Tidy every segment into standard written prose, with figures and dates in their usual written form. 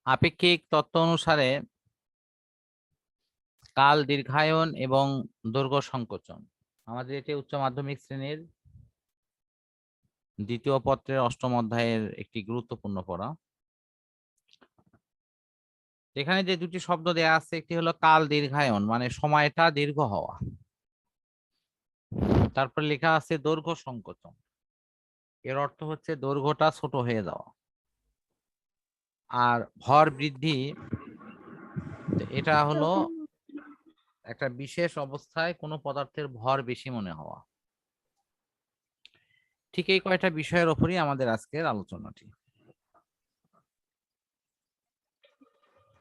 আপেক্ষিক তত্ত্ব অনুসারে কাল দীর্ঘায়ন এবং দৈর্ঘ্য সংকোচন আমাদের এটি উচ্চ মাধ্যমিক শ্রেণীর দ্বিতীয় পত্রের অষ্টম অধ্যায়ের একটি গুরুত্বপূর্ণ পড়া। এখানে যে দুটি শব্দ দেয়া আছে, একটি হলো কাল দীর্ঘায়ন মানে সময়টা দীর্ঘ হওয়া, তারপর লেখা আছে দৈর্ঘ্য সংকোচন, এর অর্থ হচ্ছে দৈর্ঘ্যটা ছোট হয়ে যাওয়া। আর ভর বৃদ্ধি, এটা হলো একটা বিশেষ অবস্থায় কোনো পদার্থের ভর বেশি মনে হওয়া। ঠিক এই কয়টা বিষয়ের উপরই আমাদের আজকের আলোচনাটি।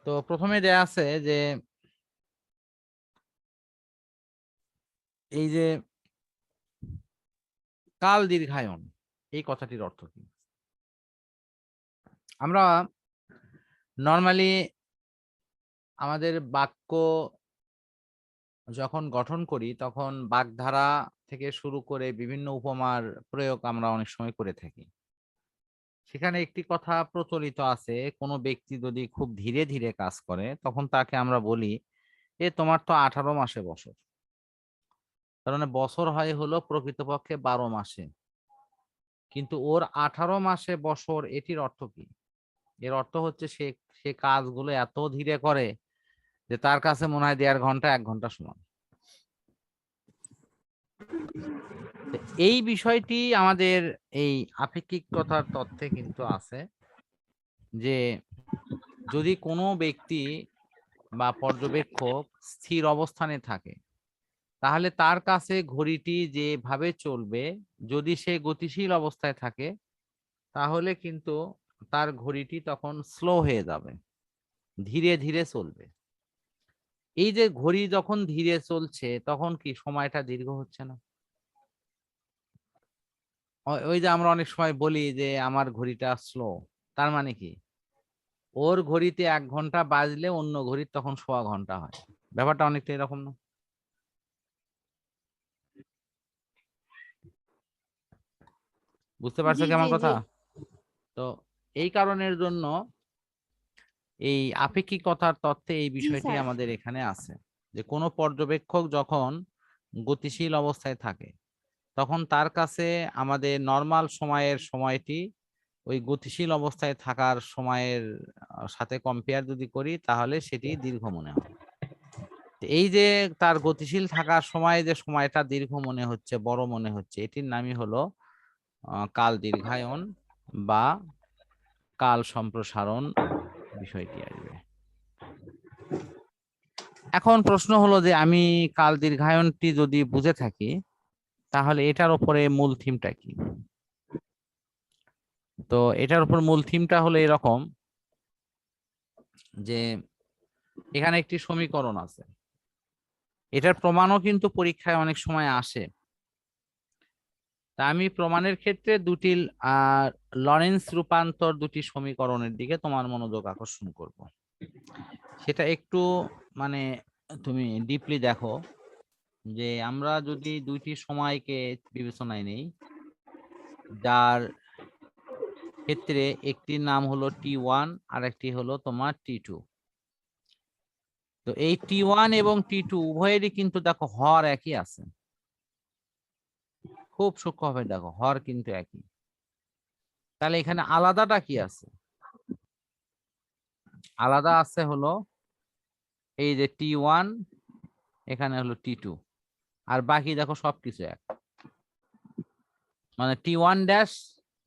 তো প্রথমে দেয়া আছে যে এই যে কাল দীর্ঘায়ন, এই কথাটির অর্থ কি? আমরা নর্মালি আমাদের বাক্য যখন গঠন করি তখন বাগধারা থেকে শুরু করে বিভিন্ন উপমার প্রয়োগ আমরা অনেক সময় করে থাকি। সেখানে একটি কথা প্রচলিত আছে, কোনো ব্যক্তি যদি খুব ধীরে ধীরে কাজ করে তখন তাকে আমরা বলি তোমার তো 18 মাসে বছর। কারণ বছর হয় হলো প্রকৃতপক্ষে 12 মাসে, কিন্তু ওর 18 মাসে বছর, এটির অর্থ কি? এর অর্থ হচ্ছে সে কাজগুলো এত ধীরে করে যে তার কাছে মনে হয় 1.5 ঘন্টা 1 ঘন্টা সমান। এই বিষয়টি আমাদের এই আপেক্ষিকতার তত্ত্বে কিন্তু আছে যে যদি কোনো ব্যক্তি বা পর্যবেক্ষক স্থির অবস্থানে থাকে তাহলে তার কাছে ঘড়িটি যেভাবে চলবে, যদি সে গতিশীল অবস্থায় থাকে তাহলে কিন্তু তার ঘড়িটি তখন স্লো হয়ে যাবে, ধীরে ধীরে চলবে। এই যে ঘড়ি যখন ধীরে চলছে তখন কি সময়টা দীর্ঘ হচ্ছে না? ওই যে আমরা অনেক সময় বলি যে আমার ঘড়িটা স্লো, তার মানে কি ওর ঘড়িতে 1 ঘন্টা বাজলে অন্য ঘড়ির তখন 1.25 ঘন্টা হয়। ব্যাপারটা অনেকটা এরকম না? বুঝতে পারছো কি আমার কথা? তো এই কারণের জন্য এই আপেক্ষিকতার তত্ত্বে এই বিষয়টি আমাদের এখানে আছে যে কোনো পর্যবেক্ষক যখন গতিশীল অবস্থায় থাকে তখন তার কাছে আমাদের নর্মাল সময়ের সময়টি ওই গতিশীল অবস্থায় থাকার সময়ের সাথে কম্পেয়ার যদি করি তাহলে সেটি দীর্ঘ মনে হয়। এই যে তার গতিশীল থাকার সময় যে সময়টা দীর্ঘ মনে হচ্ছে, বড় মনে হচ্ছে, এটির নামই হলো কাল দীর্ঘায়ন বা কাল সম্প্রসারণ বিষয়টি আসবে। এখন প্রশ্ন হলো যে আমি কাল দীর্ঘায়নটি যদি বুঝে থাকি তাহলে এটার উপরে মূল থিমটা কি? তো এটার উপর মূল থিমটা হলো এরকম যে এখানে একটি সমীকরণ আছে, এটার প্রমাণও কিন্তু পরীক্ষায় অনেক সময় আসে। তা আমি প্রমাণের ক্ষেত্রে দুটি লরেন্স রূপান্তর দুটি সমীকরণের দিকে তোমার মনোযোগ আকর্ষণ করব। সেটা একটু মানে তুমি ডিপলি দেখো যে আমরা যদি দুইটি সময়কে বিবেচনায় নেই, যার ক্ষেত্রে একটির নাম হলো T1 আর একটি হলো তোমার T2। তো এই T1 এবং T2 উভয়েরই কিন্তু দেখো হর একই আছে, খুব সূক্ষ্মভাবে দেখো হর কিন্তু একই। তাহলে এখানে আলাদাটা কি আছে? আলাদা আছে হলো এই যে T1, এখানে হলো T2, আর বাকি দেখো সবকিছু এক, মানে T1 ড্যাশ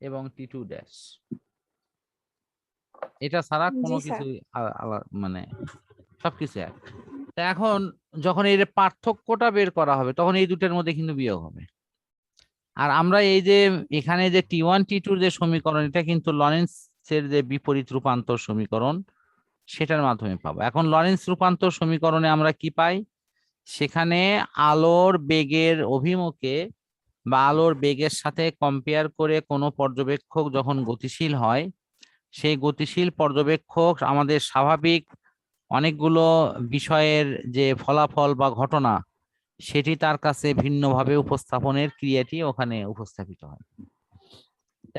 এবং T2 ড্যাশ, এটা ছাড়া কোনো কিছু মানে সবকিছু এক। তা এখন যখন এই পার্থক্যটা বের করা হবে তখন এই দুটোর মধ্যে কিন্তু বিয়োগ হবে। আর আমরা এই যে এখানে যে T1 T2 যে সমীকরণ, এটা কিন্তু লরেন্সের যে বিপরীত রূপান্তর সমীকরণ সেটার মাধ্যমে পাবো। এখন লরেন্স রূপান্তর সমীকরণে আমরা কি পাই? সেখানে আলোর বেগের অভিমুখে বা আলোর বেগের সাথে কম্পেয়ার করে কোনো পর্যবেক্ষক যখন গতিশীল হয়, সেই গতিশীল পর্যবেক্ষক আমাদের স্বাভাবিক অনেকগুলো বিষয়ের যে ফলাফল বা ঘটনা সেটি তার কাছে ভিন্নভাবে উপস্থাপনের ক্রিয়াটি ওখানে উপস্থাপিত হয়।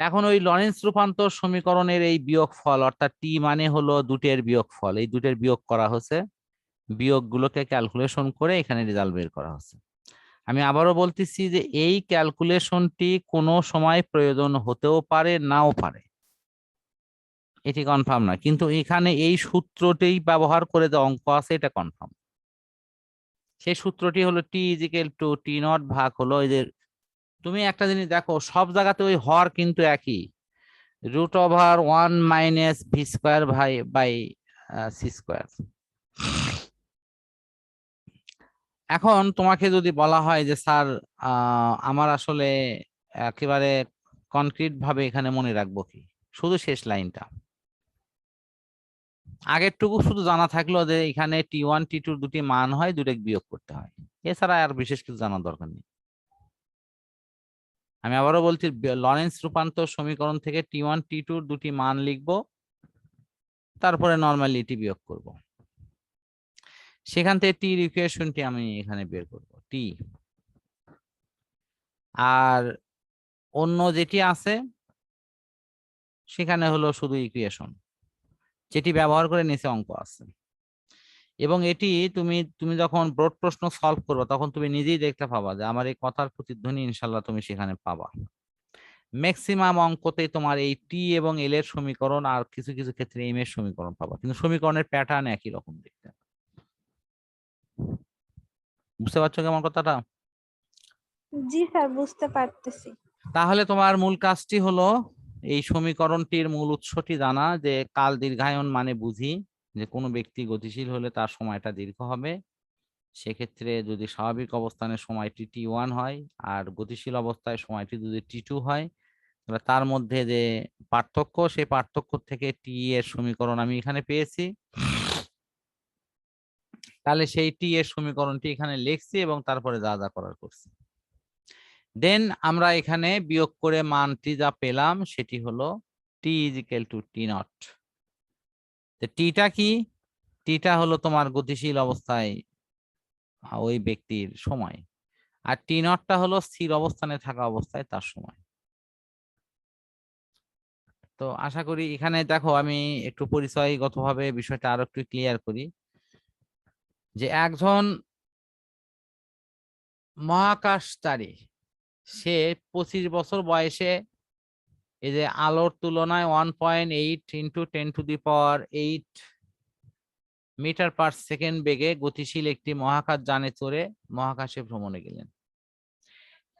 এখন ওই লরেন্স রূপান্তর সমীকরণের এই বিয়োগফল অর্থাৎ টি মানে হলো দুটের বিয়োগফল, এই দুটের বিয়োগ করা হচ্ছে, বিয়োগগুলোকে ক্যালকুলেশন করে এখানে রেজাল্ট বের করা হচ্ছে। আমি আবারও বলতেছি যে এই ক্যালকুলেশনটি কোনো সময় প্রয়োজন হতেও পারে নাও পারে, এটি কনফার্ম না, কিন্তু এখানে এই সূত্রটি ব্যবহার করে যে অঙ্ক আছে এটা কনফার্ম। সেই সূত্রটি হলো টি ইজিক্যাল টু টি নট ভাগ হলো এই যে, তুমি একটা জিনিস দেখো সব জায়গাতে ওই হর কিন্তু একই, √1 - V square by C square. এখন তোমাকে যদি বলা হয় যে স্যার আমার আসলে একেবারে কনক্রিট ভাবে এখানে মনে রাখবো কি, শুধু শেষ লাইনটা, আগেরটুকু শুধু জানা থাকলো যে এখানে T1 T2 দুটি মান হয়, দুটো বিয়োগ করতে হয়, এছাড়া আর বিশেষ কিছু জানার দরকার নেই। আমি আবারও বলছি, লরেন্স রূপান্তর সমীকরণ থেকে T1 T2 দুটি মান লিখবো, তারপরে নর্মালি এটি বিয়োগ করব, সেখান থেকে টির ইকুয়েশনটি আমি এখানে বের করব টি, আর অন্য যেটি আছে সেখানে হলো শুধু ইকুয়েশন, যেটি ব্যবহার করে নিচে অঙ্ক আছে। এবং এটি তুমি যখন ব্রড প্রশ্ন সলভ করবে তখন তুমি নিজেই দেখতে পাবা যে আমার এই কথার প্রতিধ্বনি ইনশাল্লাহ তুমি সেখানে পাবা। ম্যাক্সিমাম অঙ্কতেই তোমার এই টি এবং এল এর সমীকরণ আর কিছু কিছু ক্ষেত্রে এম এর সমীকরণ পাবা, কিন্তু সমীকরণের প্যাটার্ন একই রকম দেখতে। বুঝতে পারছো কেমন কথাটা? জি স্যার, বুঝতে পারতেছি। তাহলে তোমার মূল কাজটি হলো এই সমীকরণটির মূল উৎসটি জানা, যে কাল দীর্ঘায়ন মানে বুঝি যে কোনো ব্যক্তি গতিশীল হলে তার সময়টা দীর্ঘ হবে, সেক্ষেত্রে যদি স্বাভাবিক অবস্থানে সময়টি T1 হয় আর গতিশীল অবস্থায় সময়টি যদি T2 হয়, তাহলে তার মধ্যে যে পার্থক্য, সেই পার্থক্য থেকে টি এর সমীকরণ আমি এখানে পেয়েছি, তাহলে সেই টি এর সমীকরণটি এখানে লিখছি এবং তারপরে যা যা করার করছি। দেন আমরা এখানে বিয়োগ করে মানটি যা পেলাম সেটি হলো টি ইজিক্যাল টু টি নট। টিটা কি? টিটা হলো তোমার গতিশীল অবস্থায় ওই ব্যক্তির সময়, আর টি নটটা হলো স্থির অবস্থানে থাকা অবস্থায় তার সময়। তো আশা করি এখানে দেখো আমি একটু পরিচয়গতভাবে বিষয়টা আরো একটু ক্লিয়ার করি, যে একজন মহাকাশচারী সে 25 বছর বয়সে এই যে আলোর তুলনায় 1.8 × 10⁸ মিটার পার সেকেন্ড বেগে গতিশীল একটি মহাকাশ যানে চড়ে মহাকাশে ভ্রমণে গেলেন।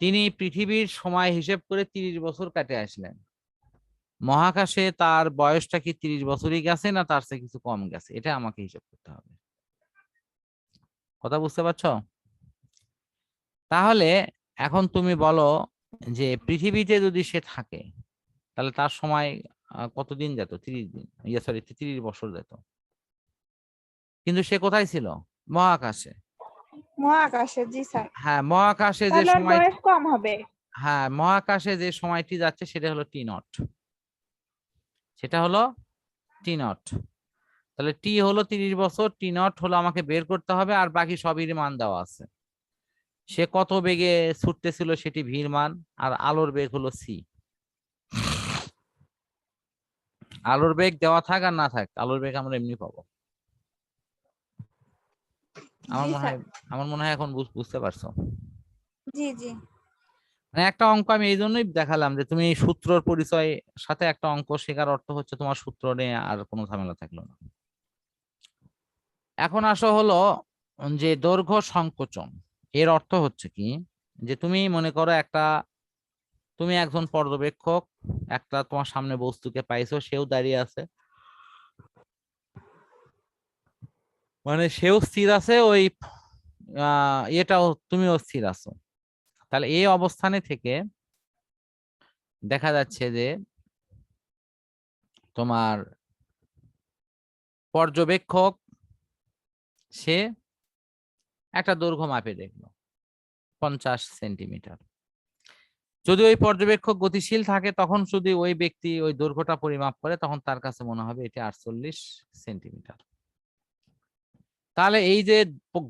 তিনি পৃথিবীর সময় হিসেব করে 30 বছর কাটে আসলেন। মহাকাশে তার বয়সটা কি 30 বছরই গেছে না তার চেয়ে কিছু কম গেছে, এটা আমাকে হিসাব করতে হবে। কথা বুঝতে পারছো? তাহলে এখন তুমি বলো যে পৃথিবীতে যদি সে থাকে তাহলে তার সময় কতদিন যেত? 30 দিন, সরি 30 বছর যেত। কিন্তু সে কোথায় ছিল? মহাকাশে। মহাকাশে, জি স্যার। হ্যাঁ, মহাকাশে যে তাহলে ওর সময়, বয়স কম হবে। হ্যাঁ মহাকাশে যে সময়টি যাচ্ছে সেটা হলো টি নট, সেটা হলো টি নট। তাহলে টি হলো 30 বছর, টি নট হলো আমাকে বের করতে হবে, আর বাকি সবই মান দেওয়া আছে। সে কত বেগে ছুটতেছিল সেটি ভির মান, আর আলোর বেগ হলো সি। আলোর বেগ দেওয়া থাক আর না থাক, আলোর বেগ আমরা এমনি পাবো। জি স্যার। আমার মনে হয় এখন বুঝতে পারছো। জি জি। মানে একটা অঙ্ক আমি এই জন্যই দেখালাম যে তুমি সূত্রর পরিচয় সাথে একটা অঙ্ক শেখার অর্থ হচ্ছে তোমার সূত্র নিয়ে আর কোনো ঝামেলা থাকলো না। এখন আসো হলো যে দৈর্ঘ্য সংকোচন, এর অর্থ হচ্ছে কি, যে তুমি মনে করো তুমি একজন পর্যবেক্ষক, একটা তোমার সামনে বস্তুকে পাইছো, সেও দাঁড়িয়ে আছে, মানে সেও স্থির আছে, ওই এটাও তুমিও স্থির আছো। তাহলে এই অবস্থানে থেকে দেখা যাচ্ছে যে তোমার পর্যবেক্ষক সে একটা দৈর্ঘ্য মাপে দেখলো 50 সেন্টিমিটার। যদি ওই পর্যবেক্ষক গতিশীল থাকে তখন যদি ওই ব্যক্তি ওই দৈর্ঘ্যটা পরিমাপ করে তখন তার কাছে মনে হবে এটি 48 সেন্টিমিটার। তাহলে এই যে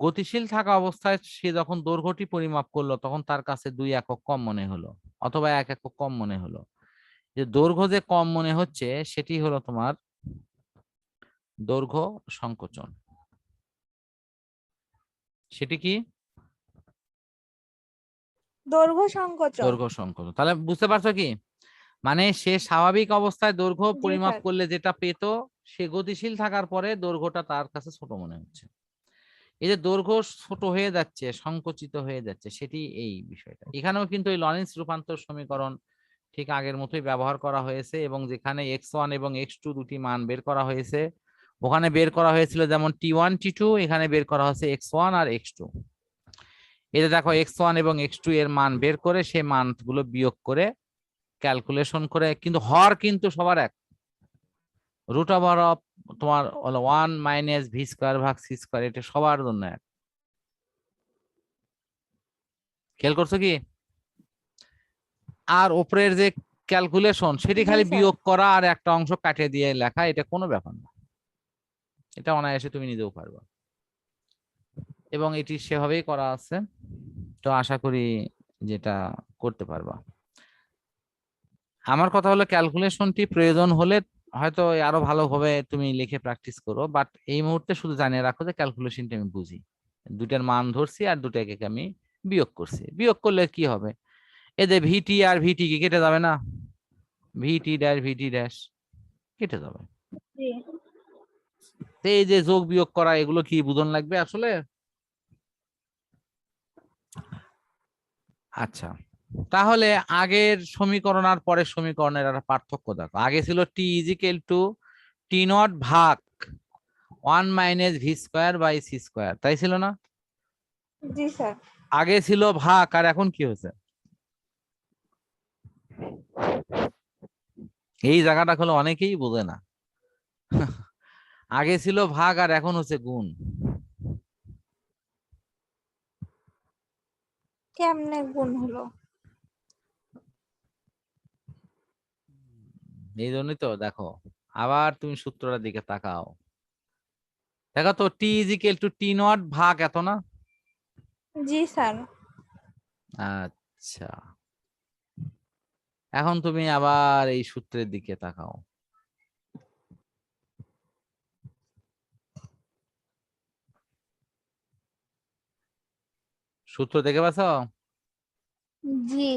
গতিশীল থাকা অবস্থায় সে যখন দৈর্ঘ্যটি পরিমাপ করলো তখন তার কাছে 2 একক কম মনে হলো অথবা 1 একক কম মনে হলো। যে দৈর্ঘ্য যে কম মনে হচ্ছে সেটি হলো তোমার দৈর্ঘ্য সংকোচন। সেটি কি? দৈর্ঘ্য সংকোচন। দৈর্ঘ্য সংকোচন। তাহলে বুঝতে পারছো কি, মানে সে স্বাভাবিক অবস্থায় দৈর্ঘ্য জি পরিমাপ স্যার। করলে যেটা পেত, সে গতিশীল থাকার পরে দৈর্ঘ্যটা তার কাছে ছোট মনে হচ্ছে। এই যে দৈর্ঘ্য ছোট হয়ে যাচ্ছে, সংকুচিত হয়ে যাচ্ছে, সেটি এই বিষয়টা। এখানেও কিন্তু এই লরেন্স রূপান্তর সমীকরণ ঠিক আগের মতোই ব্যবহার করা হয়েছে, এবং যেখানে x1 এবং x2 দুটি মান বের করা হয়েছে, ওখানে বের করা হয়েছিল যেমন t1 t2, এখানে বের করা হচ্ছে x1 আর x2। এটা দেখো x1 এবং x2 এর মান বের করে সেই মানগুলো বিয়োগ করে ক্যালকুলেশন করে, কিন্তু হর কিন্তু সবার এক, রুট ওভার অফ তোমার হলো 1 মাইনাস ভি স্কোয়ার ভাগ সি স্কোয়ার, এটা সবার জন্য এক। খেয়াল করছো কি? আর উপরের যে ক্যালকুলেশন সেটি জি খালি স্যার। বিয়োগ করা আর একটা অংশ কাটিয়ে দিয়ে লেখা, এটা কোনো ব্যাপার না, এটা অনায়াসে তুমি নিজেও পারবা, এবং এটি সেভাবেই করা আছে। তো আশা করি যেটা করতে পারবা। আমার কথা হলো ক্যালকুলেশনটি প্রয়োজন হলে হয়তো আরো ভালোভাবে তুমি লিখে প্র্যাকটিস করো, বাট এই মুহূর্তে শুধু জানিয়ে রাখো যে ক্যালকুলেশনটা আমি বুঝি, দুটার মান ধরছি আর দুটাকে আমি বিয়োগ করছি। বিয়োগ করলে কি হবে, এদের ভিটি আর ভিটি কি কেটে যাবে না? ভিটি ড্যাশ ভিটি ড্যাশ কেটে যাবে। জি। তো এই যে যোগ বিয়োগ করা, এগুলো কি বুঝন লাগবে আসলে? আচ্ছা, তাহলে আগের সমীকরণ আর পরের সমীকরণের একটা পার্থক্য দেখো। আগে ছিল T equal to T naught ভাগ 1 minus V square by C square, তাই ছিল না? জি স্যার। আগে ছিল ভাগ, আর এখন কি হয়েছে? এই জায়গাটা হলো অনেকেই বোঝে না। আগে ছিল ভাগ আর এখন হচ্ছে গুণ। কেমনে গুণ হলো? এই জন্যই তো দেখো, আবার তুমি সূত্রটার দিকে তাকাও, দেখো তো টি ইজিক্যাল টু টি নট ভাগ এত না? জি স্যার। আচ্ছা, এখন তুমি আবার এই সূত্রের দিকে তাকাও। সূত্র দেখে পাচ্ছ? জি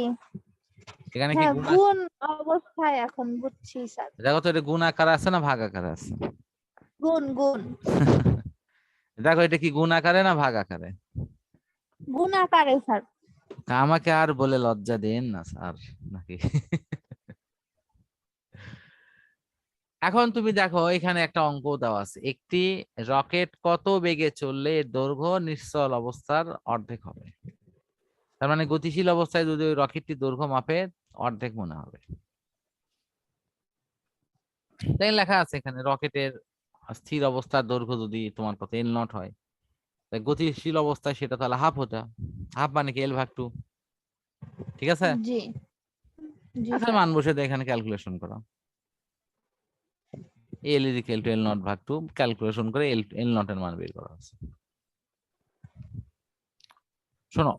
এখানে কি হ্যাঁ, গুণ গুণ অবস্থায় এখন বুঝছি স্যার। দেখো তো, এটা গুণ আকারে আছে না ভাগ আকারে আছে? গুণ গুণ। দেখো এটা কি গুণ আকারে না ভাগ আকারে? গুণ আকারে স্যার। আমাকে আর বলে লজ্জা দেন না স্যার, নাকি? এখন তুমি দেখো এখানে একটা অঙ্ক দেওয়া আছে, একটি রকেট কত বেগে চললে এর দৈর্ঘ্য নিশ্চল অবস্থার অর্ধেক হবে। তার মানে গতিশীল অবস্থায় যদি ওই রকেটটি দৈর্ঘ্য মাপে, অর্ধেক মনে হবে। তাই লেখা আছে এখানে, রকেটের স্থির অবস্থার দৈর্ঘ্য যদি তোমার কত এল নট হয়, তাই গতিশীল অবস্থায় সেটা তাহলে হাফ হতো। হাফ মানে কি এল ভাগ 2, ঠিক আছে? জি জি এখন স্যার। মান বসে দিয়ে এখানে ক্যালকুলেশন করো, এল is equal to L not ভাগ 2, ক্যালকুলেশন করে এল এল নট এর মান বের করা হচ্ছে। শোনো,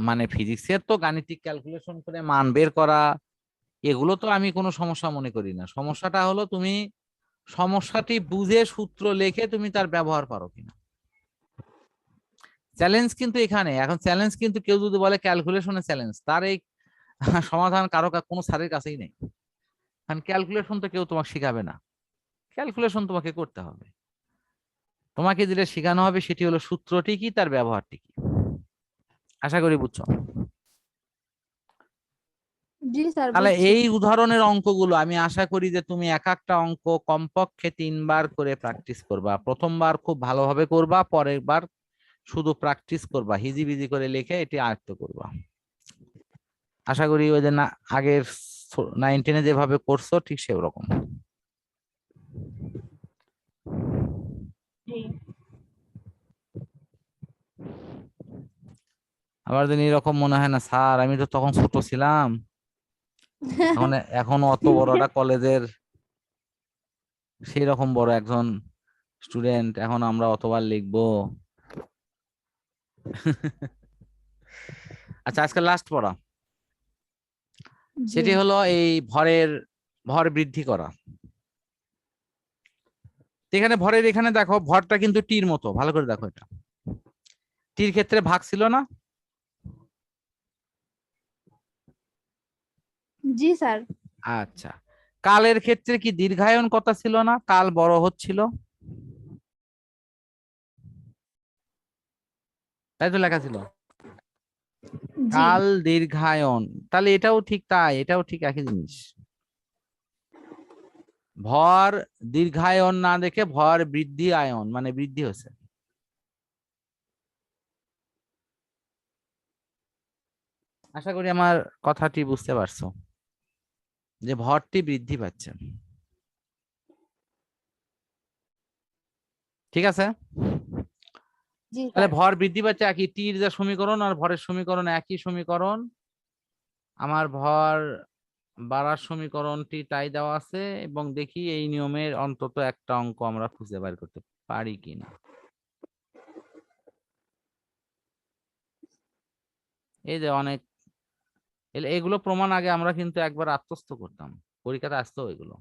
মানে ফিজিক্সের তো গাণিতিক ক্যালকুলেশন করে মান বের করা, এগুলো তো আমি কোনো সমস্যা মনে করি না। সমস্যাটা হলো তুমি সমস্যাটি বুঝে সূত্র লিখে তুমি তার ব্যবহার পারো কিনা। চ্যালেঞ্জ কিন্তু এখানে, এখন চ্যালেঞ্জ কিন্তু কেউ যদি বলে ক্যালকুলেশনের চ্যালেঞ্জ, তার এই সমাধান কোনো স্যারের কাছেই নেই। কারণ ক্যালকুলেশন তো কেউ তোমাকে শিখাবে না, ক্যালকুলেশন তোমাকে করতে হবে। তোমাকে যেটা শেখানো হবে সেটি হলো সূত্রটি কি, তার ব্যবহারটি কি। আশা করি বুঝছো। জি স্যার তাহলে বুঝছি। এই উদাহরণের অঙ্কগুলো আমি আশা করি যে তুমি এক একটা অঙ্ক কমপক্ষে 3 বার করে প্র্যাকটিস করবা। প্রথমবার খুব ভালোভাবে করবা, পরের বার শুধু প্র্যাকটিস করবা, হিজিবিজি করে লিখে এটি আয়ত্ত করবা। আশা করি ওই যে না, আগের 9-10 যেভাবে করছো ঠিক সেরকম। জি। আবার যদি এরকম মনে হয় না স্যার আমি তো তখন ছোট ছিলাম, এখন এখন অত বড় একটা কলেজের সেই রকম বড় একজন স্টুডেন্ট, এখন আমরা অতবার লিখবো। আচ্ছা, আজকে লাস্ট পড়া জি সেটি হলো এই ভরের ভর বৃদ্ধি করা। এখানে ভরের এখানে দেখো ভরটা কিন্তু টির মতো, ভালো করে দেখো, এটা টির ক্ষেত্রে ভাগ ছিল না? জি স্যার। আচ্ছা, কালের ক্ষেত্রে কি দীর্ঘায়ন কথা ছিল না? কাল বড় হচ্ছিল, তাই তো লেখা ছিল জি কাল দীর্ঘায়ন। তাহলে এটাও ঠিক তাই, এটাও ঠিক একই জিনিস। ভর দীর্ঘায়ন না দেখে ভর বৃদ্ধি আয়ন মানে বৃদ্ধি হচ্ছে। আশা করি আমার কথাটি বুঝতে পারছো যে ভরটি বৃদ্ধি পাচ্ছে। ঠিক আছে, জি তাহলে স্যার। ভর বৃদ্ধি পাচ্ছে একই, টির যা সমীকরণ আর ভরের সমীকরণ একই সমীকরণ। আমার ভর বাড়ার সমীকরণটি তাই দেওয়া আছে, এবং দেখি এই নিয়মের অন্তত একটা অঙ্ক আমরা খুঁজে বের করতে পারি কিনা। এই যে অনেক এগুলো প্রমাণ আগে আমরা কিন্তু একবার আত্মস্থ করতাম, পরীক্ষাতে আসতো এগুলো,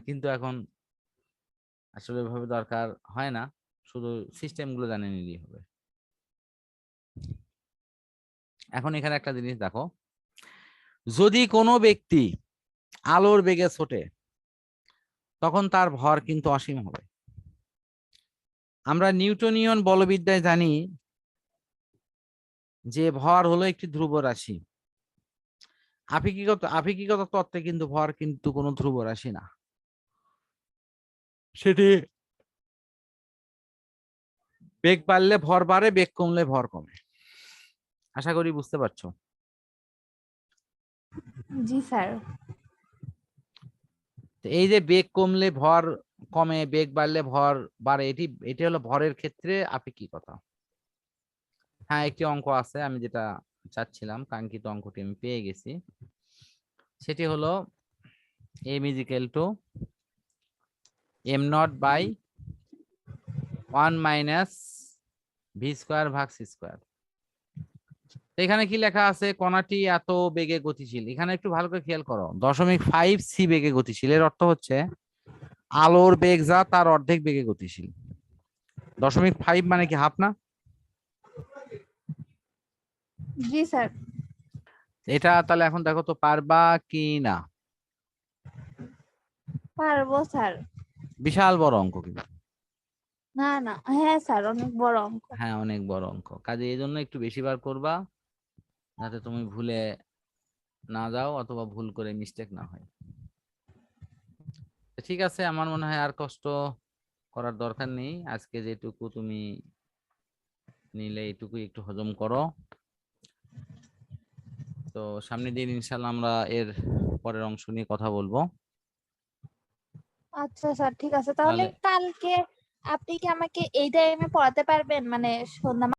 কিন্তু এখন আসলে ভাবে দরকার হয় না, শুধু সিস্টেম গুলো জানে নিলেই হবে। এখন এখানে একটা জিনিস দেখো, যদি কোনো ব্যক্তি আলোর বেগে ছোটে তখন তার ভর কিন্তু অসীম হবে। আমরা নিউটনীয়ন বলবিদ্যায় জানি যে ভর হলো একটি ধ্রুব রাশি। আপেক্ষিকত তত্ত্বে কিন্তু ভর কিন্তু কোনো ধ্রুব রাশি না, সেটি বেগ বাড়লে ভর বাড়ে, বেগ কমলে ভর কমে। আশা করি বুঝতে পারছো। জি স্যার। তো এই যে বেগ কমলে ভর কমে, বেগ বাড়লে ভর বাড়ে, এটি হলো ভরের ক্ষেত্রে আপেক্ষিকতা। হ্যাঁ, একটি অঙ্ক আছে, আমি যেটা চাচ্ছিলাম, কাঙ্ক্ষিত অঙ্কটি আমি পেয়ে গেছি। সেটি হলো m is equal to m naught by 1 minus v square ভাগ c স্কয়ার। এখানে কি লেখা আছে? কণাটি এত বেগে গতিশীল। এখানে একটু ভালো করে খেয়াল করো, 0.5 c বেগে গতিশীল, এর অর্থ হচ্ছে আলোর বেগ যা তার অর্ধেক বেগে গতিশীল। 0.5 মানে কি হাফ না? জি স্যার। এটা তাহলে এখন দেখো তো পারবা কি না। পারবো স্যার। বিশাল বড় অঙ্ক কিন্তু। না না, হ্যাঁ স্যার, অনেক বড় অঙ্ক। হ্যাঁ, অনেক বড় অঙ্ক, কাজে এই জন্য একটু বেশি বার করবা, যাতে তুমি ভুলে না যাও অথবা ভুল করে মিস্টেক না হয়। ঠিক আছে, আমার মনে হয় আর কষ্ট করার দরকার নেই। আজকে যেটুকু তুমি নিলে এইটুকুই একটু হজম করো। তো সামনের দিন ইনশাল্লাহ আমরা এর পরের অংশ নিয়ে কথা বলবো। আচ্ছা স্যার, ঠিক আছে। তাহলে তাহলে কালকে আপনি কি আমাকে এই টাইমে পড়াতে পারবেন, মানে সন্ধ্যা